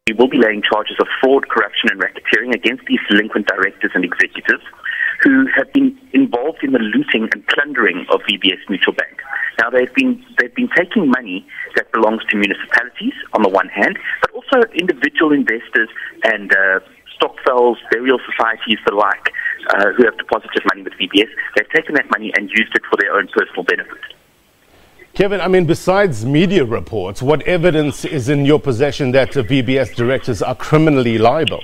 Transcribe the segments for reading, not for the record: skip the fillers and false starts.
We will be laying charges of fraud, corruption and racketeering against these delinquent directors and executives who have been involved in the looting and plundering of VBS Mutual Bank. Now, they've been taking money that belongs to municipalities on the one hand, but also individual investors and stockfels, burial societies, the like, who have deposited money with VBS. They've taken that money and used it for their own personal benefit. Kevin, I mean, besides media reports, what evidence is in your possession that the VBS directors are criminally liable?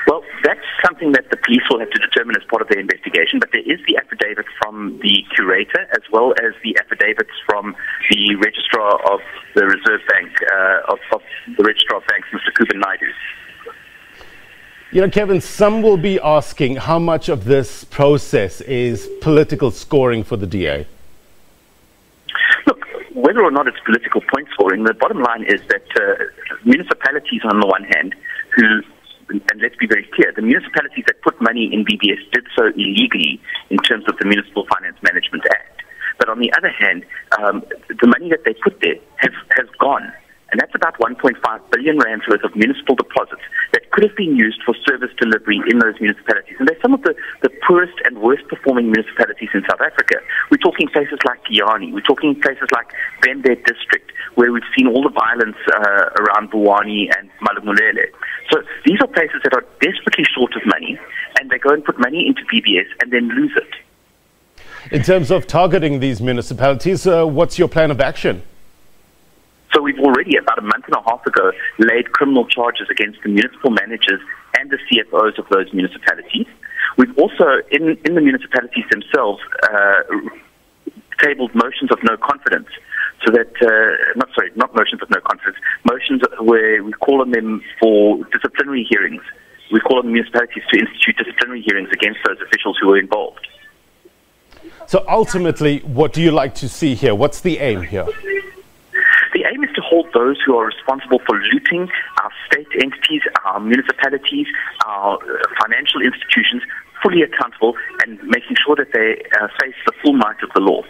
Well, that's something that the police will have to determine as part of their investigation, but there is the affidavit from the curator as well as the affidavits from the registrar of the Reserve Bank, of the registrar of banks, Mr. Kevin Mileham. You know, Kevin, some will be asking how much of this process is political scoring for the DA? Look, whether or not it's political point scoring, the bottom line is that municipalities on the one hand who, and let's be very clear, the municipalities that put money in VBS did so illegally in terms of the Municipal Finance Management Act. But on the other hand, the money that they put there has gone. And that's about 1.5 billion rands worth of municipal deposits that could have been used for service delivery in those municipalities. And they're some of the poorest and worst performing municipalities in South Africa. We're talking places like Kiani. We're talking places like Bembe District, where we've seen all the violence around Buwani and Malumulele. So these are places that are desperately short of money, and they go and put money into VBS and then lose it. In terms of targeting these municipalities, what's your plan of action? So we've already, about a month and a half ago, laid criminal charges against the municipal managers and the CFOs of those municipalities. We've also, in the municipalities themselves, tabled motions of no confidence. So that, not motions of no confidence, motions where we call on them for disciplinary hearings. We call on the municipalities to institute disciplinary hearings against those officials who were involved. So ultimately, what do you like to see here? What's the aim here? The aim is to hold those who are responsible for looting our state entities, our municipalities, our financial institutions fully accountable and making sure that they face the full might of the law.